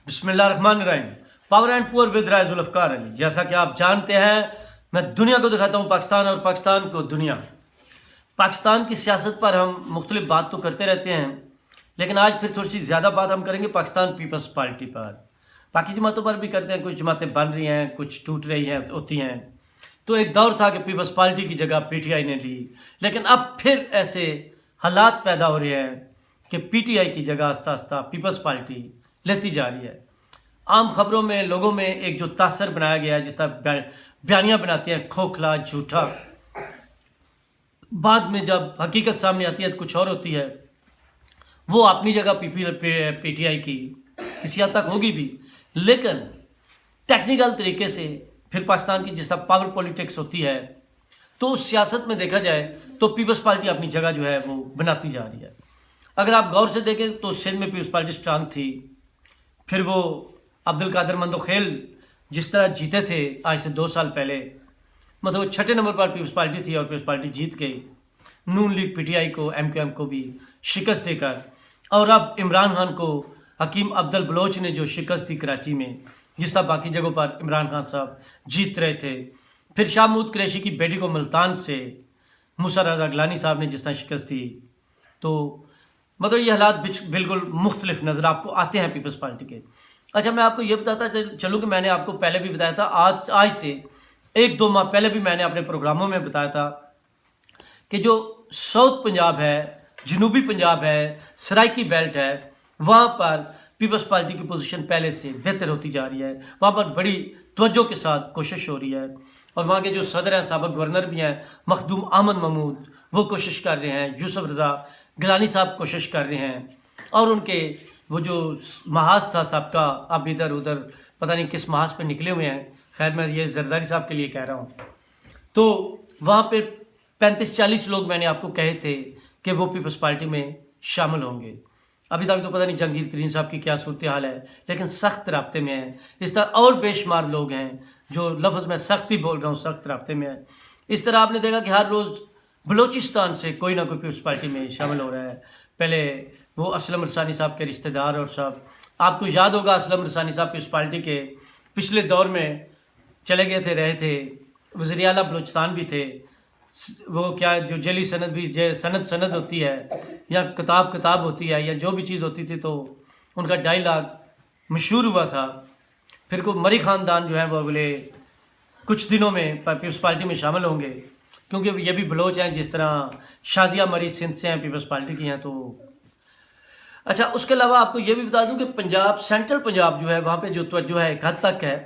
بسم اللہ الرحمن الرحیم۔ پاور اینڈ پور ود رائے ذوالفقار علی۔ جیسا کہ آپ جانتے ہیں، میں دنیا کو دکھاتا ہوں پاکستان اور پاکستان کو دنیا۔ پاکستان کی سیاست پر ہم مختلف بات تو کرتے رہتے ہیں، لیکن آج پھر تھوڑی سی زیادہ بات ہم کریں گے پاکستان پیپلز پارٹی پر۔ باقی جماعتوں پر بھی کرتے ہیں، کچھ جماعتیں بن رہی ہیں، کچھ ٹوٹ رہی ہیں ہوتی ہیں۔ تو ایک دور تھا کہ پیپلز پارٹی کی جگہ پی ٹی آئی نے لی، لیکن اب پھر ایسے حالات پیدا ہو رہے ہیں کہ پی ٹی آئی کی جگہ آہستہ آہستہ پیپلز پارٹی لیتی جا رہی ہے۔ عام خبروں میں لوگوں میں ایک جو تاثر بنایا گیا ہے، جس طرح بیانیاں بناتے ہیں کھوکھلا جھوٹا، بعد میں جب حقیقت سامنے آتی ہے تو کچھ اور ہوتی ہے۔ وہ اپنی جگہ پی ٹی آئی کی کسی حد تک ہوگی بھی، لیکن ٹیکنیکل طریقے سے پھر پاکستان کی جس طرح پاور پولیٹکس ہوتی ہے، تو اس سیاست میں دیکھا جائے تو پیپلز پارٹی اپنی جگہ جو ہے وہ بناتی جا رہی ہے۔ اگر آپ غور سے دیکھیں تو سندھ میں پیپلز پارٹی اسٹرانگ تھی، پھر وہ عبدالقادر مندوخیل جس طرح جیتے تھے آج سے 2 سال پہلے، مطلب وہ 6 نمبر پر پیپلز پارٹی تھی اور پیپلز پارٹی جیت گئی، نون لیگ پی ٹی آئی کو ایم کیو ایم کو بھی شکست دے کر۔ اور اب عمران خان کو حکیم عبدل بلوچ نے جو شکست دی کراچی میں، جس طرح باقی جگہوں پر عمران خان صاحب جیت رہے تھے، پھر شاہ محمود قریشی کی بیٹی کو ملتان سے موسیٰ رضا گیلانی صاحب نے جس طرح شکست دی، تو مطلب یہ حالات بالکل مختلف نظر آپ کو آتے ہیں پیپلز پارٹی کے۔ اچھا، میں آپ کو یہ بتاتا چلوں کہ میں نے آپ کو پہلے بھی بتایا تھا، آج سے 1-2 ماہ پہلے بھی میں نے اپنے پروگراموں میں بتایا تھا کہ جو ساؤتھ پنجاب ہے، جنوبی پنجاب ہے، سرائکی بیلٹ ہے، وہاں پر پیپلز پارٹی کی پوزیشن پہلے سے بہتر ہوتی جا رہی ہے۔ وہاں پر بڑی توجہ کے ساتھ کوشش ہو رہی ہے، اور وہاں کے جو صدر ہیں، سابق گورنر بھی ہیں مخدوم احمد محمود، وہ کوشش کر رہے ہیں، یوسف رضا گیلانی صاحب کوشش کر رہے ہیں، اور ان کے وہ جو محاذ تھا سابقہ، اب ادھر ادھر پتہ نہیں کس محاذ پہ نکلے ہوئے ہیں، خیر میں یہ زرداری صاحب کے لیے کہہ رہا ہوں۔ تو وہاں پہ 35-40 لوگ میں نے آپ کو کہے تھے کہ وہ پیپلز پارٹی میں شامل ہوں گے۔ ابھی تک تو پتہ نہیں جہانگیر ترین صاحب کی کیا صورتحال ہے، لیکن سخت رابطے میں ہیں۔ اس طرح اور بے شمار لوگ ہیں جو لفظ میں سختی بول رہا ہوں، سخت رابطے میں ہیں۔ اس طرح آپ نے دیکھا کہ ہر روز بلوچستان سے کوئی نہ کوئی پیپلز پارٹی میں شامل ہو رہا ہے۔ پہلے وہ اسلم رسانی صاحب کے رشتہ دار اور صاحب، آپ کو یاد ہوگا اسلم رسانی صاحب پیپلز پارٹی کے پچھلے دور میں چلے گئے تھے، رہے تھے، وزیر اعلیٰ بلوچستان بھی تھے۔ وہ کیا جو جعلی سند بھی سند ہوتی ہے، یا کتاب ہوتی ہے، یا جو بھی چیز ہوتی تھی، تو ان کا ڈائیلاگ مشہور ہوا تھا۔ پھر کو مری خاندان جو ہے وہ اگلے کچھ دنوں میں پیپلز پارٹی میں شامل ہوں گے، کیونکہ یہ بھی بلوچ ہیں، جس طرح شازیہ مری سندھ سے ہیں، پیپلز پارٹی کی ہیں۔ تو اچھا، اس کے علاوہ آپ کو یہ بھی بتا دوں کہ پنجاب، سینٹرل پنجاب جو ہے، وہاں پہ جو توجہ ہے ایک حد تک ہے،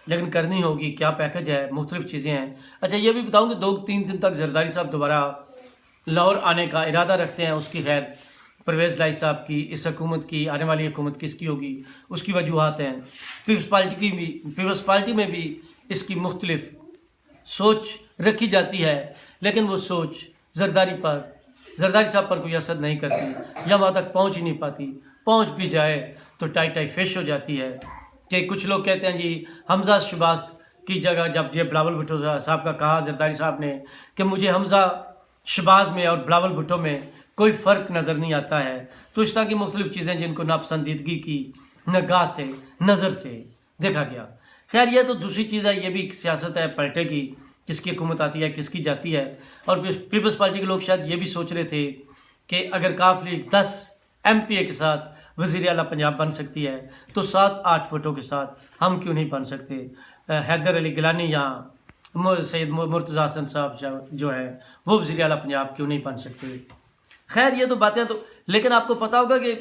لیکن کرنی ہوگی، کیا پیکج ہے، مختلف چیزیں ہیں۔ اچھا، یہ بھی بتاؤں کہ 2-3 دن تک زرداری صاحب دوبارہ لاہور آنے کا ارادہ رکھتے ہیں۔ اس کی خیر پرویز لائی صاحب کی، اس حکومت کی، آنے والی حکومت کس کی ہوگی، اس کی وجوہات ہیں۔ پیپلز پارٹی میں بھی اس کی مختلف سوچ رکھی جاتی ہے، لیکن وہ سوچ زرداری صاحب پر کوئی اثر نہیں کرتی، یا وہاں تک پہنچ ہی نہیں پاتی۔ پہنچ بھی جائے تو ٹائی فش ہو جاتی ہے۔ کہ کچھ لوگ کہتے ہیں جی حمزہ شہباز کی جگہ، جب یہ بلاول بھٹو صاحب کا کہا زرداری صاحب نے کہ مجھے حمزہ شہباز میں اور بلاول بھٹو میں کوئی فرق نظر نہیں آتا ہے، تو اس طرح کی مختلف چیزیں جن کو ناپسندیدگی کی نگاہ سے، نظر سے دیکھا گیا۔ خیر، یہ تو دوسری چیز ہے، یہ بھی ایک سیاست ہے پلٹے کی، کس کی حکومت آتی ہے، کس کی جاتی ہے۔ اور پیپلز پارٹی کے لوگ شاید یہ بھی سوچ رہے تھے کہ اگر کاف لیگ 10 ایم پی اے کے ساتھ وزیر اعلیٰ پنجاب بن سکتی ہے، تو 7-8 ووٹوں کے ساتھ ہم کیوں نہیں بن سکتے؟ حیدر علی گیلانی یا سید مرتضی حسن صاحب جو ہے وہ وزیر اعلیٰ پنجاب کیوں نہیں بن سکتے؟ خیر، یہ تو باتیں تو، لیکن آپ کو پتا ہوگا کہ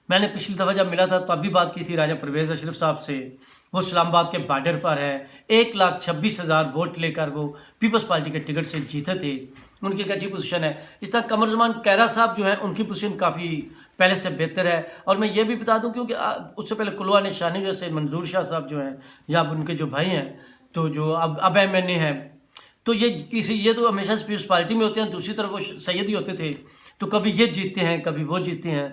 میں نے پچھلی دفعہ جب ملا تھا تو اب بھی بات کی تھی راجہ پرویز اشرف صاحب سے۔ وہ اسلام آباد کے بارڈر پر ہے، 1,26,000 ووٹ لے کر وہ پیپلز پارٹی کے ٹکٹ سے جیتے تھے، ان کی ایک اچھی پوزیشن ہے۔ اس طرح قمر زمان کیرا صاحب جو ہیں، ان کی پوزیشن کافی پہلے سے بہتر ہے۔ اور میں یہ بھی بتا دوں کیونکہ اس سے پہلے کلوہ نشانی جیسے منظور شاہ صاحب جو ہیں، یا ان کے جو بھائی ہیں، تو جو اب ایم این اے ہیں، تو یہ تو ہمیشہ سے پیپلز پارٹی میں ہوتے ہیں، دوسری طرف وہ سیدی ہوتے تھے، تو کبھی یہ جیتتے ہیں، کبھی وہ جیتتے ہیں۔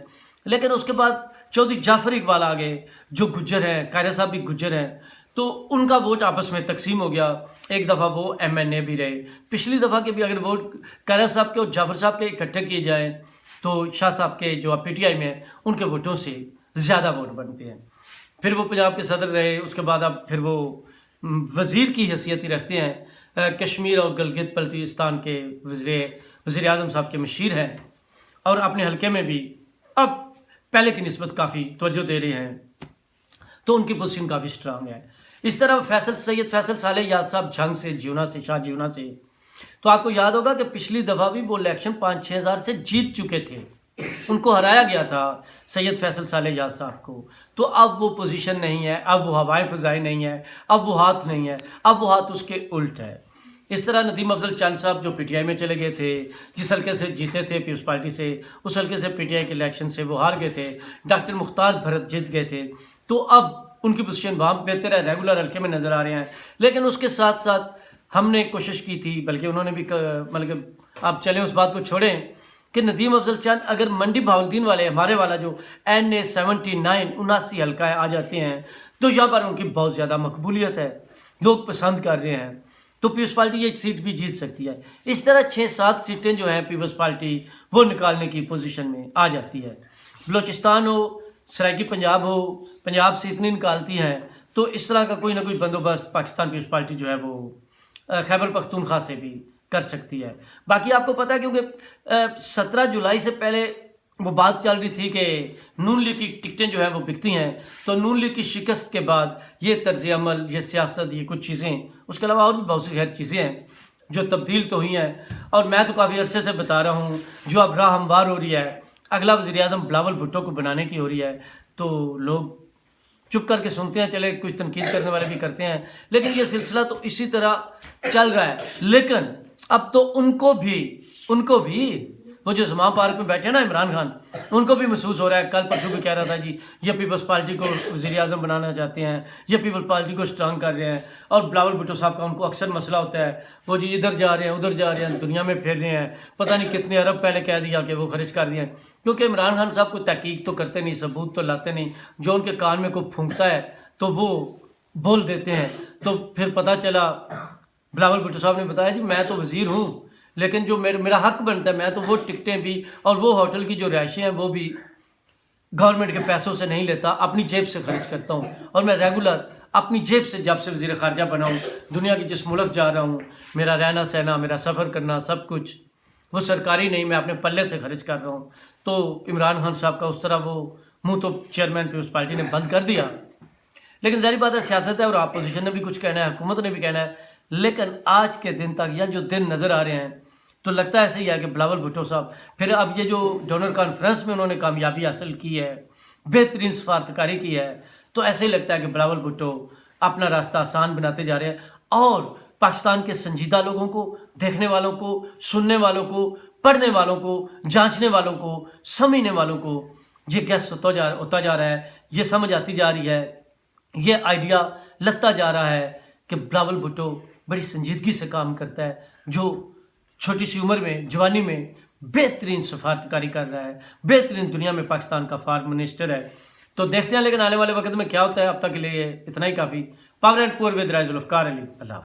لیکن اس کے بعد چودھری جعفر اقبال آ گئے جو گجر ہیں، قائرہ صاحب بھی گجر ہیں، تو ان کا ووٹ آپس میں تقسیم ہو گیا۔ ایک دفعہ وہ ایم این اے بھی رہے، پچھلی دفعہ کے بھی اگر ووٹ قائرہ صاحب کے اور جعفر صاحب کے اکٹھے کیے جائیں تو شاہ صاحب کے جو پی ٹی آئی میں ہیں، ان کے ووٹوں سے زیادہ ووٹ بنتے ہیں۔ پھر وہ پنجاب کے صدر رہے، اس کے بعد اب پھر وہ وزیر کی حیثیت ہی رکھتے ہیں، کشمیر اور گلگت بلتستان کے وزیر اعظم صاحب کے مشیر ہیں، اور اپنے حلقے میں بھی اب پہلے کی نسبت کافی توجہ دے رہے ہیں، تو ان کی پوزیشن کافی سٹرانگ ہے۔ اس طرح سید فیصل صالح یاد صاحب جھنگ سے، شاہ جیونا سے، تو آپ کو یاد ہوگا کہ پچھلی دفعہ بھی وہ الیکشن 5-6 ہزار سے جیت چکے تھے، ان کو ہرایا گیا تھا سید فیصل صالح یاد صاحب کو، تو اب وہ پوزیشن نہیں ہے، اب وہ ہوائیں فضائی نہیں ہے، اب وہ ہاتھ نہیں ہے، اب وہ ہاتھ اس کے الٹ ہے۔ اس طرح ندیم افضل چند صاحب جو پی ٹی آئی میں چلے گئے تھے، جس حلقے سے جیتے تھے پیپلز پارٹی سے، اس حلقے سے پی ٹی آئی کے الیکشن سے وہ ہار گئے تھے، ڈاکٹر مختار بھرت جیت گئے تھے، تو اب ان کی پوزیشن وہاں بہتر ہے، ریگولر حلقے میں نظر آ رہے ہیں۔ لیکن اس کے ساتھ ساتھ ہم نے کوشش کی تھی، بلکہ انہوں نے بھی، مطلب آپ چلیں اس بات کو چھوڑیں کہ ندیم افضل چند اگر منڈی بہاولدین والے، ہمارے والا جو NA 79 حلقہ آ جاتے ہیں، تو یہاں پر ان کی بہت زیادہ مقبولیت ہے، لوگ پسند کر رہے ہیں، تو پیپلز پارٹی یہ سیٹ بھی جیت سکتی ہے۔ اس طرح 6-7 سیٹیں جو ہیں پیپلز پارٹی وہ نکالنے کی پوزیشن میں آ جاتی ہے۔ بلوچستان ہو، سرائکی پنجاب ہو، پنجاب سے اتنی نکالتی ہیں، تو اس طرح کا کوئی نہ کوئی بندوبست پاکستان پیپلز پارٹی جو ہے وہ خیبر پختونخوا سے بھی کر سکتی ہے۔ باقی آپ کو پتہ ہے کیونکہ 17 جولائی سے پہلے وہ بات چل رہی تھی کہ نون لیگ کی ٹکٹیں جو ہیں وہ بکتی ہیں، تو نون لیگ کی شکست کے بعد یہ طرز عمل، یہ سیاست، یہ کچھ چیزیں، اس کے علاوہ اور بھی بہت سی خیر چیزیں ہیں جو تبدیل تو ہوئی ہیں، اور میں تو کافی عرصے سے بتا رہا ہوں، جو اب راہ ہموار ہو رہی ہے، اگلا وزیر اعظم بلاول بھٹو کو بنانے کی ہو رہی ہے، تو لوگ چپ کر کے سنتے ہیں، چلے کچھ تنقید کرنے والے بھی کرتے ہیں، لیکن یہ سلسلہ تو اسی طرح چل رہا ہے۔ لیکن اب تو ان کو بھی وہ جو زمان پارک میں بیٹھے ہیں نا عمران خان، ان کو بھی محسوس ہو رہا ہے، کل پرسوں بھی کہہ رہا تھا جی یہ پیپلز پارٹی کو وزیر اعظم بنانا چاہتے ہیں، یہ پیپلز پارٹی کو سٹرانگ کر رہے ہیں، اور بلاول بھٹو صاحب کا ان کو اکثر مسئلہ ہوتا ہے، وہ جی ادھر جا رہے ہیں، ادھر جا رہے ہیں، دنیا میں پھیر رہے ہیں، پتہ نہیں کتنے ارب پہلے کہہ دیا کہ وہ خرچ کر دیا، کیونکہ عمران خان صاحب کوئی تحقیق تو کرتے نہیں، ثبوت تو لاتے نہیں، جو ان کے کان میں کوئی پھونکتا ہے تو وہ بول دیتے ہیں۔ تو پھر پتہ چلا بلاول بھٹو صاحب نے بتایا جی میں تو وزیر ہوں، لیکن جو میرا حق بنتا ہے، میں تو وہ ٹکٹیں بھی اور وہ ہوٹل کی جو رہائشیں ہیں وہ بھی گورنمنٹ کے پیسوں سے نہیں لیتا، اپنی جیب سے خرچ کرتا ہوں، اور میں ریگولر اپنی جیب سے جب سے وزیر خارجہ بنا ہوں، دنیا کی جس ملک جا رہا ہوں، میرا رہنا سہنا، میرا سفر کرنا، سب کچھ وہ سرکاری نہیں، میں اپنے پلے سے خرچ کر رہا ہوں۔ تو عمران خان صاحب کا اس طرح وہ منہ تو چیئرمین پیپلز پارٹی نے بند کر دیا، لیکن ظاہر بات ہے سیاست ہے، اور اپوزیشن نے بھی کچھ کہنا ہے، حکومت نے بھی کہنا ہے، لیکن آج کے دن تک یا جو دن نظر آ رہے ہیں تو لگتا ہے ایسے ہی ہے کہ بلاول بھٹو صاحب، پھر اب یہ جو ڈونر کانفرنس میں انہوں نے کامیابی حاصل کی ہے، بہترین سفارتکاری کی ہے، تو ایسے ہی لگتا ہے کہ بلاول بھٹو اپنا راستہ آسان بناتے جا رہے ہیں، اور پاکستان کے سنجیدہ لوگوں کو، دیکھنے والوں کو، سننے والوں کو، پڑھنے والوں کو، جانچنے والوں کو، سمجھنے والوں کو یہ گیس ہوتا جا رہا ہے، یہ سمجھ آتی جا رہی ہے، یہ آئیڈیا لگتا جا رہا ہے کہ بلاول بھٹو بڑی سنجیدگی سے کام کرتا ہے، جو چھوٹی سی عمر میں، جوانی میں بہترین سفارتکاری کر رہا ہے، بہترین دنیا میں پاکستان کا فارن منسٹر ہے۔ تو دیکھتے ہیں لیکن آنے والے وقت میں کیا ہوتا ہے۔ اب تک کے لیے اتنا ہی کافی۔ پاور اینڈ پور ود رائے ذوالفقار علی، اللہ حافظ۔